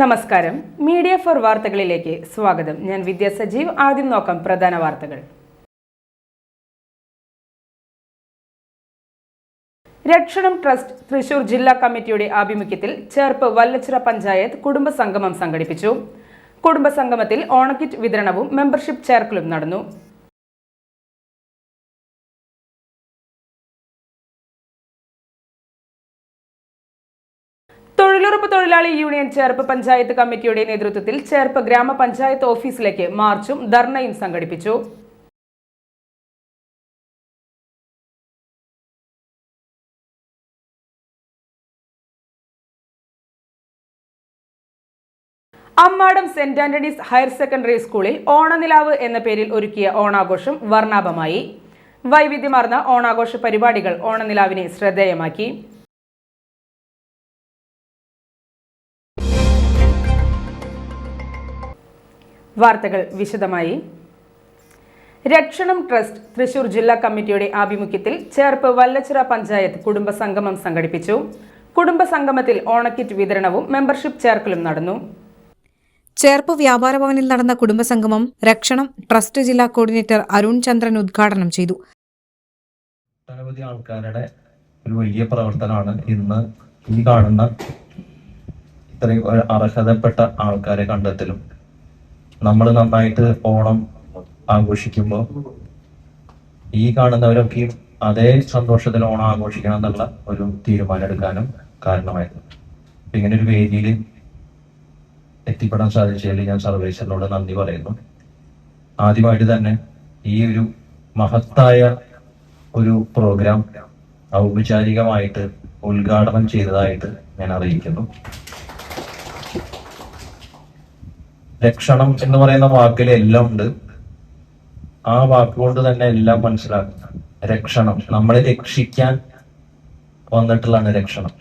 നമസ്കാരം. Media for വാർത്തകളിലേക്ക് സ്വാഗതം. ഞാൻ വിദ്യ സജീവ്. ആദ്യം നോക്കാം പ്രധാന വാർത്തകൾ. രക്ഷണം ട്രസ്റ്റ് തൃശൂർ ജില്ലാ കമ്മിറ്റിയുടെ ആഭിമുഖ്യത്തിൽ ചേർപ്പ് വല്ലച്ചിറ പഞ്ചായത്ത് കുടുംബസംഗമം സംഘടിപ്പിച്ചു. കുടുംബസംഗമത്തിൽ ഓണക്കിറ്റ് വിതരണവും മെമ്പർഷിപ്പ് ചേർക്കലും നടന്നു. തൊഴിലുറപ്പ് തൊഴിലാളി യൂണിയൻ ചേർപ്പ് പഞ്ചായത്ത് കമ്മിറ്റിയുടെ നേതൃത്വത്തിൽ ചേർപ്പ് ഗ്രാമപഞ്ചായത്ത് ഓഫീസിലേക്ക് മാർച്ചും ധർണയും സംഘടിപ്പിച്ചു. Ammadam saint Antony's higher secondary സ്കൂളിൽ ഓണനിലാവ് എന്ന പേരിൽ ഒരുക്കിയ ഓണാഘോഷം വർണ്ണാഭമായി. വൈവിധ്യമാർന്ന ഓണാഘോഷ പരിപാടികൾ ഓണനിലാവിനെ ശ്രദ്ധേയമാക്കി. വാർത്തകൾ വിശദമായി. രക്ഷണം ട്രസ്റ്റ് തൃശൂർ ജില്ലാ കമ്മിറ്റിയുടെ ആഭിമുഖ്യത്തിൽ ചേർപ്പ് വല്ലച്ചിറ പഞ്ചായത്ത് കുടുംബസംഗമം സംഘടിപ്പിച്ചു. കുടുംബസംഗമത്തിൽ ഓണക്കിറ്റ് വിതരണവും മെമ്പർഷിപ്പ് ചേർക്കലും നടന്നു. ചേർപ്പ് വ്യാപാര ഭവനിൽ നടന്ന കുടുംബസംഗമം രക്ഷണം ട്രസ്റ്റ് ജില്ലാ കോർഡിനേറ്റർ അരുൺ ചന്ദ്രൻ ഉദ്ഘാടനം ചെയ്തു. നിരവധി ആൾക്കാരുടെ ഒരു വലിയ പ്രവർത്തനമാണ് ഇന്ന് ഈ കാണുന്ന ഇത്രയും അർഹതപ്പെട്ട ആൾക്കാരെ കണ്ടെത്തലും. നമ്മൾ നന്നായിട്ട് ഓണം ആഘോഷിക്കുമ്പോൾ ഈ കാണുന്നവരൊക്കെ അതേ സന്തോഷത്തിൽ ഓണം ആഘോഷിക്കണം എന്നുള്ള ഒരു തീരുമാനം എടുക്കാനും കാരണമായിരുന്നു. ഇങ്ങനെ ഒരു വേദിയിൽ എത്തിപ്പെടാൻ സാധിച്ചതിൽ ഞാൻ സർവേശ്വരനോട് നന്ദി പറയുന്നു. ആദ്യമായിട്ട് തന്നെ ഈ ഒരു മഹത്തായ ഒരു പ്രോഗ്രാം ഔപചാരികമായിട്ട് ഉദ്ഘാടനം ചെയ്തതായിട്ട് ഞാൻ അറിയിക്കുന്നു. രക്ഷണം എന്ന് പറയുന്ന വാക്കിൽ എല്ലാം ഉണ്ട്. ആ വാക്കുകൊണ്ട് തന്നെ എല്ലാം മനസ്സിലാക്കും. രക്ഷണം, നമ്മളെ രക്ഷിക്കാൻ വന്നിട്ടുള്ളതാണ് രക്ഷണം.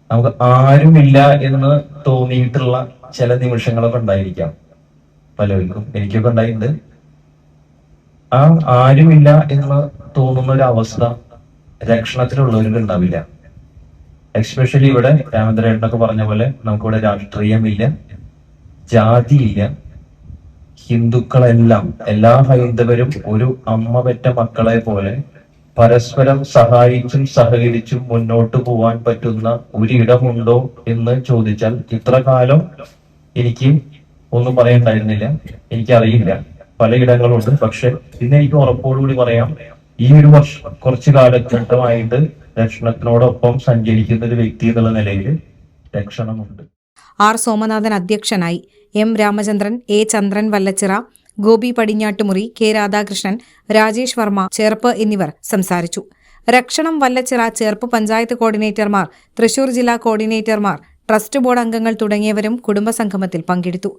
നമുക്ക് ആരുമില്ല എന്ന് തോന്നിയിട്ടുള്ള ചില നിമിഷങ്ങളൊക്കെ ഉണ്ടായിരിക്കാം പലർക്കും. എനിക്കൊക്കെ ഉണ്ടായിട്ടുണ്ട്. ആ ആരുമില്ല എന്ന് തോന്നുന്ന ഒരു അവസ്ഥ രക്ഷണത്തിലുള്ളവർക്ക് ഉണ്ടാവില്ല. എസ്പെഷ്യലി ഇവിടെ രാമേന്ദ്രേട്ടനൊക്കെ പറഞ്ഞ പോലെ നമുക്കിവിടെ രാഷ്ട്രീയമില്ല, ജാതിയില്ല. ഹിന്ദുക്കളെല്ലാം, എല്ലാ ഹൈന്ദവരും ഒരു അമ്മ പെറ്റ മക്കളെ പോലെ പരസ്പരം സഹായിച്ചും സഹകരിച്ചും മുന്നോട്ട് പോവാൻ പറ്റുന്ന ഒരിടമുണ്ടോ എന്ന് ചോദിച്ചാൽ ഇത്ര കാലം എനിക്ക് ഒന്നും പറയണ്ടായിരുന്നില്ല. എനിക്കറിയില്ല, പലയിടങ്ങളുണ്ട്. പക്ഷെ ഇന്ന് എനിക്ക് ഉറപ്പോടുകൂടി പറയാം, ഈ ഒരു കുറച്ചു കാലഘട്ടമായിട്ട് രക്ഷണത്തിനോടൊപ്പം സഞ്ചരിക്കുന്ന ഒരു വ്യക്തി എന്നുള്ള നിലയിൽ രക്ഷണമുണ്ട്. ആർ സോമനാഥൻ അധ്യക്ഷനായി. M Ramachandran, A Chandran Vallachira, Gopi പടിഞ്ഞാട്ടുമുറി, K Radhakrishnan, Rajesh Varma, Cherpu എന്നിവർ സംസാരിച്ചു. രക്ഷണം വല്ലച്ചിറ ചേർപ്പ് പഞ്ചായത്ത് കോർഡിനേറ്റർമാർ, തൃശൂർ ജില്ലാ കോർഡിനേറ്റർമാർ, ട്രസ്റ്റ് ബോർഡ് അംഗങ്ങൾ തുടങ്ങിയവരും കുടുംബസംഗമത്തിൽ പങ്കെടുത്തു.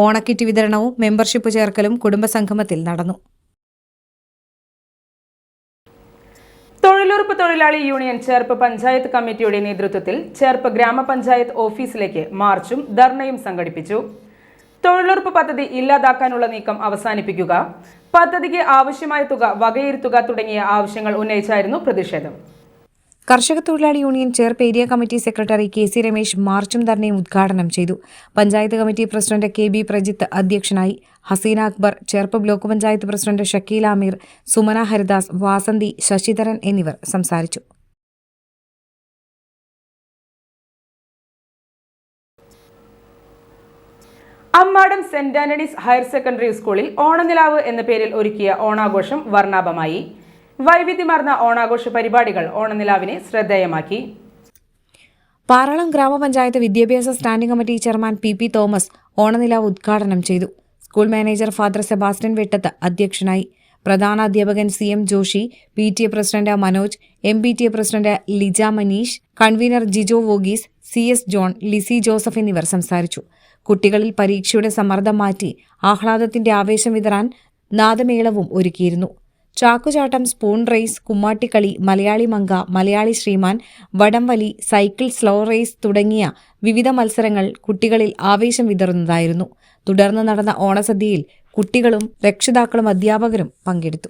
ഓണക്കിറ്റ് വിതരണവും മെമ്പർഷിപ്പ് ചേർക്കലും കുടുംബസംഗമത്തിൽ നടന്നു. തൊഴിലുറപ്പ് തൊഴിലാളി യൂണിയൻ ചേർപ്പ് പഞ്ചായത്ത് കമ്മിറ്റിയുടെ നേതൃത്വത്തിൽ ചേർപ്പ് ഗ്രാമപഞ്ചായത്ത് ഓഫീസിലേക്ക് മാർച്ചും ധർണയും സംഘടിപ്പിച്ചു. തൊഴിലുറപ്പ് പദ്ധതി ഇല്ലാതാക്കാനുള്ള നീക്കം അവസാനിപ്പിക്കുക, പദ്ധതിക്ക് ആവശ്യമായ തുക വകയിരുത്തുക തുടങ്ങിയ ആവശ്യങ്ങൾ ഉന്നയിച്ചായിരുന്നു പ്രതിഷേധം. കർഷക തൊഴിലാളി union Cherpu area committee secretary K C Ramesh മാർച്ചും ധർണയും ഉദ്ഘാടനം ചെയ്തു. Panchayat committee president K B Prajith അധ്യക്ഷനായി. ഹസീന അക്ബർ, ചേർപ്പ് ബ്ലോക്ക് പഞ്ചായത്ത് പ്രസിഡന്റ് ഷക്കീൽ ആമീർ, സുമന ഹരിദാസ്, വാസന്തി, ശശിധരൻ എന്നിവർ സംസാരിച്ചു. Ammadam saint Antony's higher secondary സ്കൂളിൽ ഓണനിലാവ് എന്ന പേരിൽ ഒരുക്കിയ ഓണാഘോഷം വർണ്ണാഭമായി. വൈവിധ്യമാർന്ന ഓണാഘോഷ പരിപാടികൾ ഓണനിലാവിനെ ശ്രദ്ധേയമാക്കി. പാറളം ഗ്രാമപഞ്ചായത്ത് വിദ്യാഭ്യാസ standing committee chairman P Thomas Onanilavu ഉദ്ഘാടനം ചെയ്തു. School manager father Sebastian Vettath അധ്യക്ഷനായി. പ്രധാന അധ്യാപകൻ CM Joshi, PTA president Manoj, MPTA president Lija Manish, convener Jijo Varghese, CS John, Lizy Joseph എന്നിവർ സംസാരിച്ചു. കുട്ടികളിൽ പരീക്ഷയുടെ സമ്മർദ്ദം മാറ്റി ആഹ്ലാദത്തിന്റെ ആവേശം വിതറാൻ നാദമേളവും ഒരുക്കിയിരുന്നു. ചാക്കുചാട്ടം, സ്പൂൺ റേസ്, കുമ്മാട്ടിക്കളി, മലയാളി മങ്ക, മലയാളി ശ്രീമാൻ, വടംവലി, സൈക്കിൾ സ്ലോ റേസ് തുടങ്ങിയ വിവിധ മത്സരങ്ങൾ കുട്ടികളിൽ ആവേശം വിതറുന്നതായിരുന്നു. തുടർന്ന് നടന്ന ഓണസദ്യയിൽ കുട്ടികളും രക്ഷിതാക്കളും അധ്യാപകരും പങ്കെടുത്തു.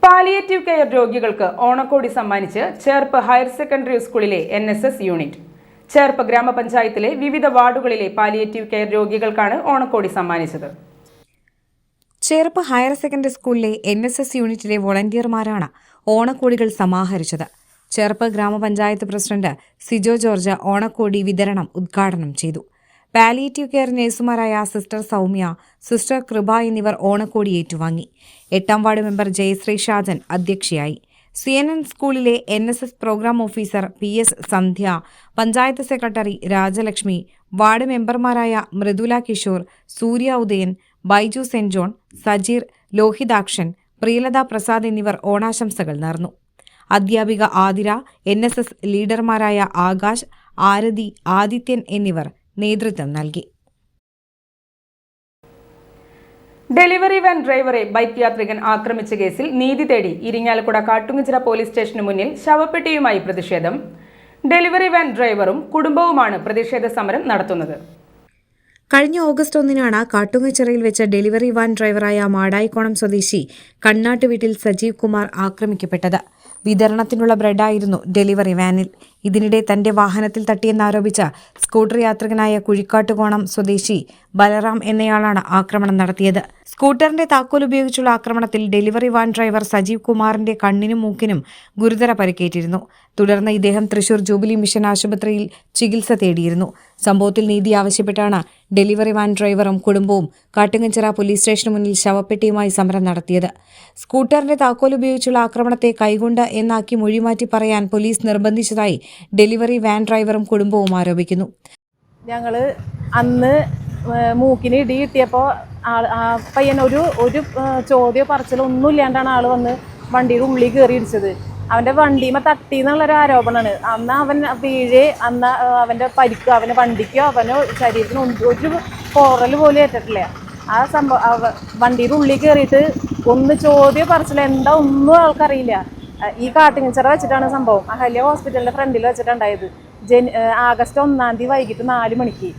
പാലിയേറ്റീവ് കെയർ രോഗികൾക്ക് ഓണക്കോടി സമ്മാനിച്ച് ചേർപ്പ് ഹയർ സെക്കൻഡറി സ്കൂളിലെ NSS യൂണിറ്റ്. ചേർപ്പ് ഗ്രാമപഞ്ചായത്തിലെ വിവിധ വാർഡുകളിലെ പാലിയേറ്റീവ് കെയർ രോഗികൾക്കാണ് ഓണക്കോടി സമ്മാനിച്ചത്. ചേർപ്പ് ഹയർ സെക്കൻഡറി സ്കൂളിലെ NSS യൂണിറ്റിലെ വോളണ്ടിയർമാരാണ് ഓണക്കോടികൾ സമാഹരിച്ചത്. ചേർപ്പ് ഗ്രാമപഞ്ചായത്ത് പ്രസിഡന്റ് സിജോ ജോർജ് ഓണക്കോടി വിതരണം ഉദ്ഘാടനം ചെയ്തു. പാലിയേറ്റീവ് കെയർ നഴ്സുമാരായ സിസ്റ്റർ സൗമ്യ, സിസ്റ്റർ കൃപ എന്നിവർ ഓണക്കോടി ഏറ്റുവാങ്ങി. 8ാം വാർഡ് മെമ്പർ ജയശ്രീ ഷാജൻ അധ്യക്ഷയായി. CNN സ്കൂളിലെ NSS programme officer PS Sandhya, panchayat secretary Rajalakshmi, ward മെമ്പർമാരായ മൃദുല കിഷോർ, സൂര്യ ഉദയൻ, ബൈജു സെന്റ് ജോൺ, സജീർ, ലോഹിതാക്ഷൻ, പ്രിയലത പ്രസാദ് എന്നിവർ ഓണാശംസകൾ നേർന്നു. അധ്യാപിക ആതിര, NSS ലീഡർമാരായ ആകാശ്, ആരതി, ആദിത്യൻ എന്നിവർ നേതൃത്വം നൽകി. ഡെലിവറി വാൻ ഡ്രൈവറെ ബൈക്ക് യാത്രികൻ ആക്രമിച്ച കേസിൽ നീതി തേടി ഇരിങ്ങാലക്കുട കാട്ടുങ്ങച്ചിറ പോലീസ് സ്റ്റേഷന് മുന്നിൽ ശവപ്പെട്ടിയുമായി പ്രതിഷേധം. ഡെലിവറി വാൻ ഡ്രൈവറും കുടുംബവുമാണ് പ്രതിഷേധ സമരം നടത്തുന്നത്. കഴിഞ്ഞ ഓഗസ്റ്റ് 1-നാണ് കാട്ടുങ്ങച്ചിറയിൽ വെച്ച് ഡെലിവറി വാൻ ഡ്രൈവറായ മാടായിക്കോണം സ്വദേശി കണ്ണാട്ട് വീട്ടിൽ സജീവ് കുമാർ ആക്രമിക്കപ്പെട്ടത്. വിതരണത്തിനുള്ള ബ്രെഡായിരുന്നു ഡെലിവറി വാനിൽ. ഇതിനിടെ തന്റെ വാഹനത്തിൽ തട്ടിയെന്നാരോപിച്ച സ്കൂട്ടർ യാത്രികനായ കുഴിക്കാട്ടുകോണം സ്വദേശി ബലറാം എന്നയാളാണ് ആക്രമണം നടത്തിയത്. സ്കൂട്ടറിന്റെ താക്കോൽ ഉപയോഗിച്ചുള്ള ആക്രമണത്തിൽ ഡെലിവറി വാൻ ഡ്രൈവർ സജീവ് കുമാറിന്റെ കണ്ണിനും മൂക്കിനും ഗുരുതര പരിക്കേറ്റിരുന്നു. തുടർന്ന് ഇദ്ദേഹം തൃശൂർ ജൂബിലി മിഷൻ ആശുപത്രിയിൽ ചികിത്സ തേടിയിരുന്നു. സംഭവത്തിൽ നീതി ആവശ്യപ്പെട്ടാണ് ഡെലിവറി വാൻ ഡ്രൈവറും കുടുംബവും കാട്ടുങ്ങച്ചിറ പോലീസ് സ്റ്റേഷന് മുന്നിൽ ശവപ്പെട്ടിയുമായി സമരം നടത്തിയത്. സ്കൂട്ടറിന്റെ താക്കോൽ ഉപയോഗിച്ചുള്ള ആക്രമണത്തെ കൈകൊണ്ട് എന്നാക്കി മൊഴിമാറ്റി പറയാൻ പോലീസ് നിർബന്ധിച്ചതായി ഡെലിവറി വാൻ ഡ്രൈവറും കുടുംബവും ആരോപിക്കുന്നു. ഞങ്ങൾ അന്ന് മൂക്കിന് ഇടി കിട്ടിയപ്പോൾ പയ്യൻ ഒരു ചോദ്യം പറച്ചിലൊന്നും ഇല്ലാണ്ടാണ് ആൾ വന്ന് വണ്ടിയുടെ ഉള്ളിൽ കയറി ഇടിച്ചത്. അവൻ്റെ വണ്ടിയുമേ തട്ടി എന്നുള്ളൊരു ആരോപണമാണ്. അന്ന് അവൻ വീഴ്, അന്ന് അവൻ്റെ പരിക്ക് അവന് വണ്ടിക്കോ അവനോ ശരീരത്തിനോ ഒരു പോറൽ പോലും ഏറ്റിട്ടില്ല. ആ സംഭവം വണ്ടിയുടെ ഉള്ളിൽ കയറിയിട്ട് ഒന്ന് ചോദ്യം പറച്ചില്ല എന്താ ഒന്നും ആൾക്കറിയില്ല. ഈ കാട്ടുങ്ങച്ചിറ വെച്ചിട്ടാണ് സംഭവം. അഹല്യ ഹോസ്പിറ്റലിൻ്റെ ഫ്രണ്ടിൽ വെച്ചിട്ടുണ്ടായത്. ആഗസ്റ്റ് 1-ാം തീയതി വൈകിട്ട് 4 മണിക്ക്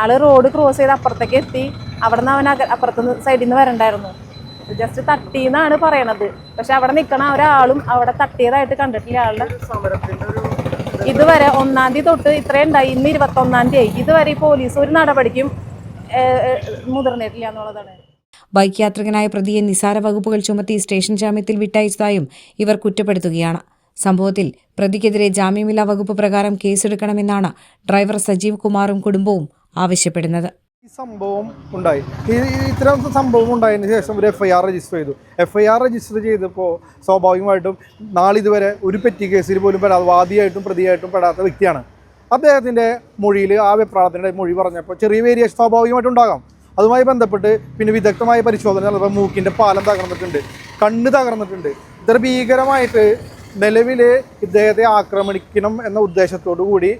ആള് റോഡ് ക്രോസ് ചെയ്ത് അപ്പുറത്തേക്ക് എത്തി. അവിടെ നിന്ന് അവൻ അപ്പുറത്ത് സൈഡിൽ നിന്ന് വരണ്ടായിരുന്നു. ജസ്റ്റ് തട്ടിന്നാണ് പറയണത്. പക്ഷെ അവിടെ നിൽക്കണ ഒരാളും അവിടെ തട്ടിയതായിട്ട് കണ്ടിട്ടില്ല. ആളുടെ ഇതുവരെ 1-ാം തീയതി തൊട്ട് ഇത്രയും ഉണ്ടായി. ഇന്ന് 21-ാം തീയതി ഇതുവരെ ഈ പോലീസ് ഒരു നടപടിക്കും മുതിർന്നിട്ടില്ല എന്നുള്ളതാണ്. ബൈക്ക് യാത്രികനായ പ്രതിയെ നിസാര വകുപ്പുകൾ ചുമത്തി സ്റ്റേഷൻ ജാമ്യത്തിൽ വിട്ടയച്ചതായും ഇവർ കുറ്റപ്പെടുത്തുകയാണ്. സംഭവത്തിൽ പ്രതിക്കെതിരെ ജാമ്യമില്ലാ വകുപ്പ് പ്രകാരം കേസെടുക്കണമെന്നാണ് ഡ്രൈവർ സജീവ് കുമാറും കുടുംബവും ആവശ്യപ്പെടുന്നത്. ഈ സംഭവം ഉണ്ടായി. ഇത്തരം സംഭവം ഉണ്ടായതിനു ശേഷം ഒരു FIR രജിസ്റ്റർ ചെയ്തു. FIR രജിസ്റ്റർ ചെയ്തപ്പോൾ സ്വാഭാവികമായിട്ടും നാളിതുവരെ ഒരു പെറ്റി കേസിൽ പോലും പെടാതെ വാദിയായിട്ടും പ്രതിയായിട്ടും പെടാത്ത വ്യക്തിയാണ്. അദ്ദേഹത്തിൻ്റെ മൊഴിയിൽ ആ വെപ്രാളത്തിൻ്റെ മൊഴി പറഞ്ഞപ്പോൾ ചെറിയ വേരിയേഷൻ സ്വാഭാവികമായിട്ടും ഉണ്ടാകാം. അതുമായി ബന്ധപ്പെട്ട് പിന്നെ വിദഗ്ധമായ പരിശോധന നടന്നപ്പോൾ മൂക്കിൻ്റെ പാലം തകർന്നിട്ടുണ്ട്, കണ്ണ് തകർന്നിട്ടുണ്ട്. ഇത്ര ഭീകരമായിട്ട് നിലവിൽ ഇദ്ദേഹത്തെ ആക്രമിക്കണം എന്ന ഉദ്ദേശത്തോടു കൂടി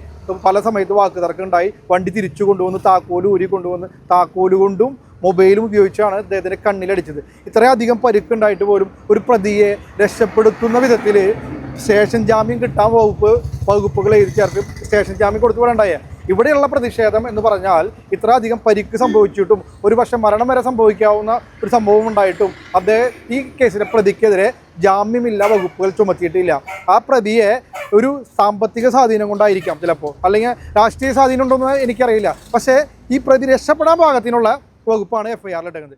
പല സമയത്ത് വാക്ക് തർക്കമുണ്ടായി. വണ്ടി തിരിച്ചു കൊണ്ടുവന്ന് താക്കോല് ഊരി കൊണ്ടുവന്ന് താക്കോല് കൊണ്ടും മൊബൈലും ഉപയോഗിച്ചാണ് ഇദ്ദേഹത്തിൻ്റെ കണ്ണിലടിച്ചത്. ഇത്രയധികം പരുക്കുണ്ടായിട്ട് പോലും ഒരു പ്രതിയെ രക്ഷപ്പെടുത്തുന്ന വിധത്തിൽ സ്റ്റേഷൻ ജാമ്യം കിട്ടാൻ വകുപ്പുകൾ എഴുതി ചേർത്ത് സ്റ്റേഷൻ ജാമ്യം കൊടുത്തു വിടണ്ടായ. ഇവിടെയുള്ള പ്രതിഷേധം എന്ന് പറഞ്ഞാൽ ഇത്രയധികം പരിക്ക് സംഭവിച്ചിട്ടും ഒരു പക്ഷേ മരണം വരെ സംഭവിക്കാവുന്ന ഒരു സംഭവം ഉണ്ടായിട്ടും അദ്ദേഹം ഈ കേസിലെ പ്രതിക്കെതിരെ ജാമ്യമില്ലാ വകുപ്പുകൾ ചുമത്തിയിട്ടില്ല. ആ പ്രതിയെ ഒരു സാമ്പത്തിക സ്വാധീനം കൊണ്ടായിരിക്കാം ചിലപ്പോൾ, അല്ലെങ്കിൽ രാഷ്ട്രീയ സ്വാധീനം ഉണ്ടോയെന്ന് എനിക്കറിയില്ല. പക്ഷേ ഈ പ്രതി രക്ഷപ്പെടാൻ പാകത്തിനുള്ള വകുപ്പാണ് FIR ഇടുന്നത്.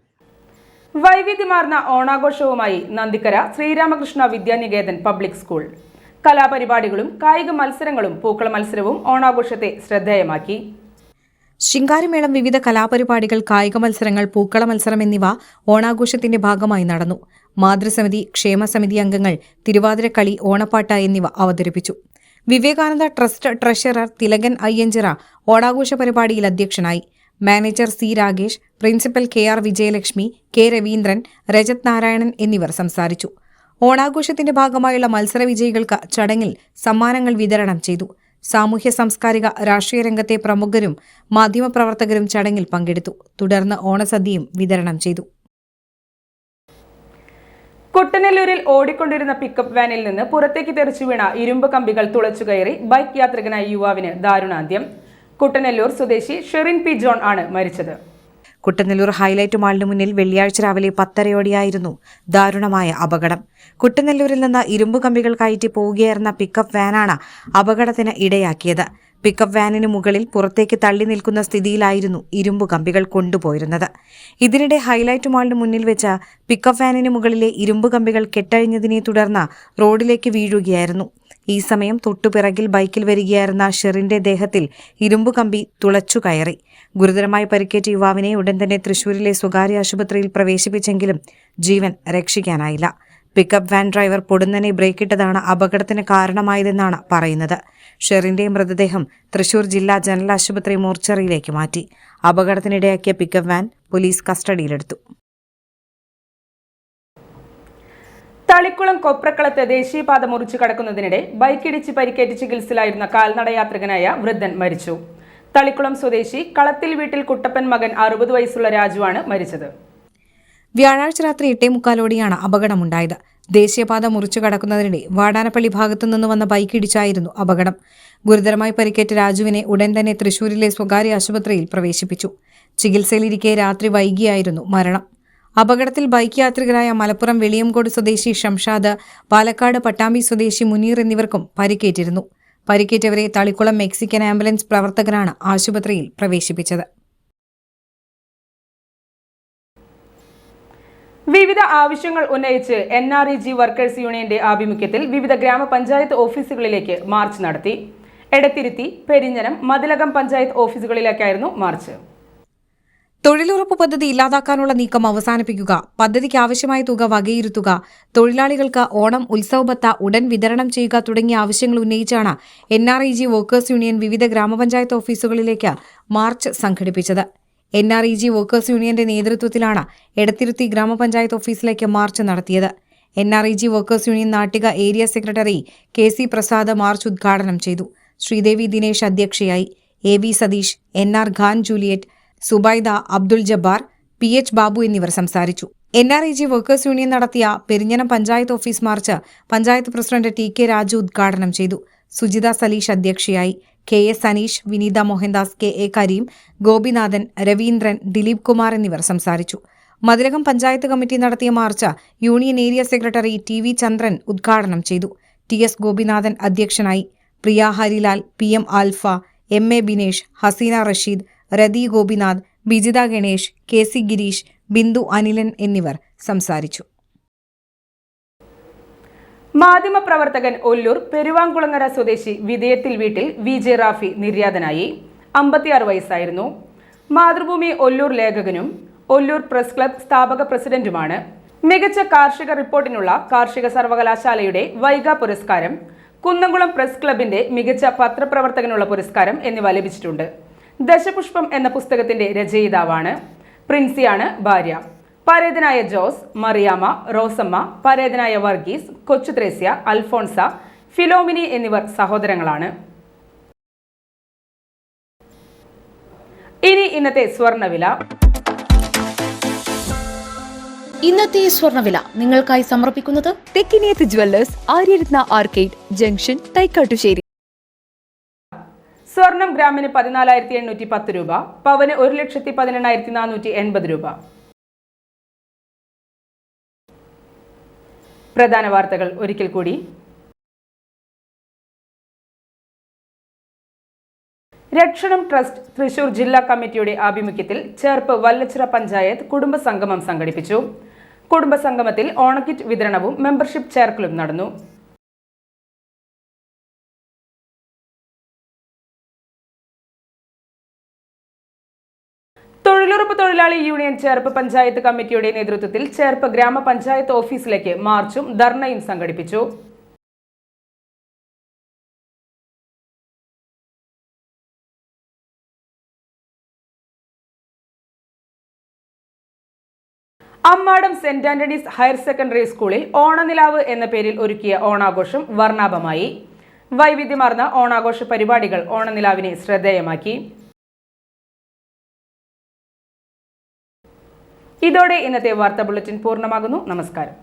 വൈവിധ്യമാർന്ന ഓണാഘോഷവുമായി നന്ദിക്കര ശ്രീരാമകൃഷ്ണ വിദ്യാനികേതൻ പബ്ലിക് സ്കൂൾ. കലാപരിപാടികളും കായിക മത്സരങ്ങളും പൂക്കള മത്സരവും ഓണാഘോഷത്തെ ശ്രദ്ധേയമാക്കി. ശിങ്കാരിമേളം, വിവിധ കലാപരിപാടികൾ, കായിക മത്സരങ്ങൾ, പൂക്കള മത്സരം എന്നിവ ഓണാഘോഷത്തിന്റെ ഭാഗമായി നടന്നു. മാതൃസമിതി, ക്ഷേമസമിതി അംഗങ്ങൾ തിരുവാതിരക്കളി, ഓണപ്പാട്ട് എന്നിവ അവതരിപ്പിച്ചു. വിവേകാനന്ദ ട്രസ്റ്റ് ട്രഷറർ തിലകൻ അയ്യഞ്ചിറ ഓണാഘോഷ പരിപാടിയിൽ അധ്യക്ഷനായി. Manager C Ragesh, principal KR Vijayalakshmi, K Raveendran, Rajat Narayanan എന്നിവർ സംസാരിച്ചു. ഓണാഘോഷത്തിന്റെ ഭാഗമായുള്ള മത്സര വിജയികൾക്ക് ചടങ്ങിൽ സമ്മാനങ്ങൾ വിതരണം ചെയ്തു. സാമൂഹ്യ സാംസ്കാരിക രാഷ്ട്രീയ രംഗത്തെ പ്രമുഖരും മാധ്യമപ്രവർത്തകരും ചടങ്ങിൽ പങ്കെടുത്തു. തുടർന്ന് ഓണസദ്യയും വിതരണം ചെയ്തു. കുട്ടനെല്ലൂരിൽ ഓടിക്കൊണ്ടിരുന്ന പിക്കപ്പ് വാനിൽ നിന്ന് പുറത്തേക്ക് തെറിച്ചു വീണ ഇരുമ്പ് കമ്പികൾ തുളച്ചുകയറി ബൈക്ക് യാത്രികനായ യുവാവിന് ദാരുണാന്ത്യം. കുട്ടനെല്ലൂർ സ്വദേശി ഷെറിൻ P ജോൺ ആണ് മരിച്ചത്. കുട്ടനെല്ലൂർ ഹൈലൈറ്റ് മാളിന് മുന്നിൽ വെള്ളിയാഴ്ച രാവിലെ 10:30 ദാരുണമായ അപകടം. കുട്ടനെല്ലൂരിൽ നിന്ന് ഇരുമ്പ് കമ്പികൾ കയറ്റി പോവുകയായിരുന്ന പിക്കപ്പ് വാനാണ് അപകടത്തിന് ഇടയാക്കിയത്. പിക്കപ്പ് വാനിന് മുകളിൽ പുറത്തേക്ക് തള്ളി നിൽക്കുന്ന സ്ഥിതിയിലായിരുന്നു ഇരുമ്പു കമ്പികൾ കൊണ്ടുപോയിരുന്നത്. ഇതിനിടെ ഹൈലൈറ്റ് മാളിന് മുന്നിൽ വെച്ച പിക്കപ്പ് വാനിന് മുകളിലെ ഇരുമ്പു കമ്പികൾ കെട്ടഴിഞ്ഞതിനെ തുടർന്ന് റോഡിലേക്ക് വീഴുകയായിരുന്നു. ഈ സമയം തൊട്ടുപിറകിൽ ബൈക്കിൽ വരികയായിരുന്ന ഷെറിന്റെ ദേഹത്തിൽ ഇരുമ്പു കമ്പി തുളച്ചു കയറി. ഗുരുതരമായി പരിക്കേറ്റ യുവാവിനെ ഉടൻ തന്നെ തൃശൂരിലെ സ്വകാര്യ ആശുപത്രിയിൽ പ്രവേശിപ്പിച്ചെങ്കിലും ജീവൻ രക്ഷിക്കാനായില്ല. പിക്കപ്പ് വാൻ ഡ്രൈവർ പൊടുന്നനെ ബ്രേക്കിട്ടതാണ് അപകടത്തിന് കാരണമായതെന്നാണ് പറയുന്നത്. ഷെറിന്റെ മൃതദേഹം തൃശൂർ ജില്ലാ ജനറൽ ആശുപത്രി മോർച്ചറിയിലേക്ക് മാറ്റി. അപകടത്തിനിടയാക്കിയ പിക്കപ്പ് വാൻ പോലീസ് കസ്റ്റഡിയിലെടുത്തു. തളിക്കുളം കൊപ്രക്കളത്ത് ദേശീയപാത മുറിച്ചു കടക്കുന്നതിനിടെ ബൈക്കിടിച്ച് പരിക്കേറ്റ് ചികിത്സയിലായിരുന്ന കാൽനടയാത്രികനായ വൃദ്ധൻ മരിച്ചു. തളിക്കുളം സ്വദേശി കളത്തിൽ വീട്ടിൽ കുട്ടപ്പൻ മകൻ 60 വയസ്സുള്ള രാജുവാണ് മരിച്ചത്. വ്യാഴാഴ്ച രാത്രി 8:45 അപകടമുണ്ടായത്. ദേശീയപാത മുറിച്ചു കടക്കുന്നതിനിടെ വാടാനപ്പള്ളി ഭാഗത്തുനിന്ന് വന്ന ബൈക്കിടിച്ചായിരുന്നു അപകടം. ഗുരുതരമായി പരിക്കേറ്റ രാജുവിനെ ഉടൻ തന്നെ തൃശൂരിലെ സ്വകാര്യ ആശുപത്രിയിൽ പ്രവേശിപ്പിച്ചു. ചികിത്സയിലിരിക്കെ രാത്രി വൈകിയായിരുന്നു മരണം. അപകടത്തിൽ ബൈക്ക് യാത്രികരായ മലപ്പുറം വെളിയംകോട് സ്വദേശി ഷംഷാദ്, പാലക്കാട് പട്ടാമ്പി സ്വദേശി മുനീർ എന്നിവർക്കും പരിക്കേറ്റിരുന്നു. പരിക്കേറ്റവരെ തളിക്കുളം മെക്സിക്കൻ ആംബുലൻസ് പ്രവർത്തകരാണ് ആശുപത്രിയിൽ പ്രവേശിപ്പിച്ചത്. വിവിധ ആവശ്യങ്ങൾ ഉന്നയിച്ച് NREG വർക്കേഴ്സ് യൂണിയന്റെ ആഭിമുഖ്യത്തിൽ വിവിധ ഗ്രാമപഞ്ചായത്ത് ഓഫീസുകളിലേക്ക് മാർച്ച് നടത്തി. എടത്തിരുത്തി, പെരിഞ്ഞനം, മതിലകം പഞ്ചായത്ത് ഓഫീസുകളിലേക്കായിരുന്നു മാർച്ച്. തൊഴിലുറപ്പ് പദ്ധതി ഇല്ലാതാക്കാനുള്ള നീക്കം അവസാനിപ്പിക്കുക, പദ്ധതിക്ക് ആവശ്യമായ തുക വകയിരുത്തുക, തൊഴിലാളികൾക്ക് ഓണം ഉത്സവ ഭത്ത ഉടൻ വിതരണം ചെയ്യുക തുടങ്ങിയ ആവശ്യങ്ങൾ ഉന്നയിച്ചാണ് NREG വർക്കേഴ്സ് യൂണിയൻ വിവിധ ഗ്രാമപഞ്ചായത്ത് ഓഫീസുകളിലേക്ക് മാർച്ച് സംഘടിപ്പിച്ചത്. NREG വർക്കേഴ്സ് യൂണിയന്റെ നേതൃത്വത്തിലാണ് എടത്തിരുത്തി ഗ്രാമപഞ്ചായത്ത് ഓഫീസിലേക്ക് മാർച്ച് നടത്തിയത്. NREG workers union Nattika area secretary KC Prasad march ഉദ്ഘാടനം ചെയ്തു. ശ്രീദേവി ദിനേശ് അധ്യക്ഷയായി. AB Satheesh, NR Khan Juliet, Subaida, Abdul Jabbar, PH Babu എന്നിവർ സംസാരിച്ചു. NREG വർക്കേഴ്സ് യൂണിയൻ നടത്തിയ Perinjanam panchayat office march panchayat president TK Raju ഉദ്ഘാടനം ചെയ്തു. സുജിത സലീഷ് അധ്യക്ഷയായി. KS അനീഷ്, വിനീത മോഹൻദാസ്, KA കരീം, ഗോപിനാഥൻ, രവീന്ദ്രൻ, ദിലീപ് കുമാർ എന്നിവർ സംസാരിച്ചു. മതിലകം പഞ്ചായത്ത് കമ്മിറ്റി നടത്തിയ march union area secretary TV Chandran ഉദ്ഘാടനം ചെയ്തു. TS ഗോപിനാഥൻ അധ്യക്ഷനായി. Priya Harilal, PM Alfa, MA Binesh, Haseena Rasheed, Rathi Gopinath, Bijitha Ganesh, KC Girish, Bindu Anilan എന്നിവർ സംസാരിച്ചു. മാധ്യമപ്രവർത്തകൻ ഒല്ലൂർ പെരുവാങ്കുളങ്ങര സ്വദേശി വിധേയത്തിൽ വീട്ടിൽ VJ റാഫി നിര്യാതനായി. 56 വയസ്സായിരുന്നു. മാതൃഭൂമി ഒല്ലൂർ ലേഖകനും ഒല്ലൂർ പ്രസ് ക്ലബ് സ്ഥാപക പ്രസിഡന്റുമാണ്. മികച്ച കാർഷിക റിപ്പോർട്ടിനുള്ള കാർഷിക സർവകലാശാലയുടെ വൈഗ പുരസ്കാരം, കുന്നംകുളം പ്രസ് ക്ലബിന്റെ മികച്ച പത്രപ്രവർത്തകനുള്ള പുരസ്കാരം എന്നിവ ലഭിച്ചിട്ടുണ്ട്. ദശപുഷ്പം എന്ന പുസ്തകത്തിന്റെ രചയിതാവാണ്. പ്രിൻസിയാണ് ഭാര്യ. പരേതനായ ജോസ്, മറിയാമ്മ, റോസമ്മ, പരേതനായ വർഗീസ്, കൊച്ചുത്രേസ്യ, അൽഫോൺസ, ഫിലോമിനി എന്നിവർ സഹോദരങ്ങളാണ്. ഇനി ഇന്നത്തെ സ്വർണ്ണവില. ഇന്നത്തെ സ്വർണ്ണവില നിങ്ങൾക്കായി സമർപ്പിക്കുന്നത് Thekkiniyath jewellers, Aryaratna arcade junction, Thaikkattussery. സ്വർണം ഗ്രാമിന് 14,810 രൂപ, പവന് 1,18,480 രൂപ. പ്രധാന വാർത്തകൾ ഒരിക്കൽ കൂടി. രക്ഷണം ട്രസ്റ്റ് തൃശൂർ ജില്ലാ കമ്മിറ്റിയുടെ ആഭിമുഖ്യത്തിൽ ചേർപ്പ് വല്ലച്ചിറ പഞ്ചായത്ത് കുടുംബസംഗമം സംഘടിപ്പിച്ചു. കുടുംബസംഗമത്തിൽ ഓണക്കിറ്റ് വിതരണവും മെമ്പർഷിപ്പ് ചേർക്കലും നടന്നു. തൊഴിലുറപ്പ് തൊഴിലാളി യൂണിയൻ ചേർപ്പ് പഞ്ചായത്ത് കമ്മിറ്റിയുടെ നേതൃത്വത്തിൽ ചേർപ്പ് ഗ്രാമപഞ്ചായത്ത് ഓഫീസിലേക്ക് മാർച്ചും ധർണയും സംഘടിപ്പിച്ചു. Ammadam saint Antony's higher secondary സ്കൂളിൽ ഓണനിലാവ് എന്ന പേരിൽ ഒരുക്കിയ ഓണാഘോഷം വർണ്ണാഭമായി. വൈവിധ്യമാർന്ന ഓണാഘോഷ പരിപാടികൾ ഓണനിലാവിനെ ശ്രദ്ധേയമാക്കി. ഇതോടെ ഇന്നത്തെ വാർത്താ ബുള്ളറ്റിൻ പൂർണ്ണമാകുന്നു. നമസ്കാരം.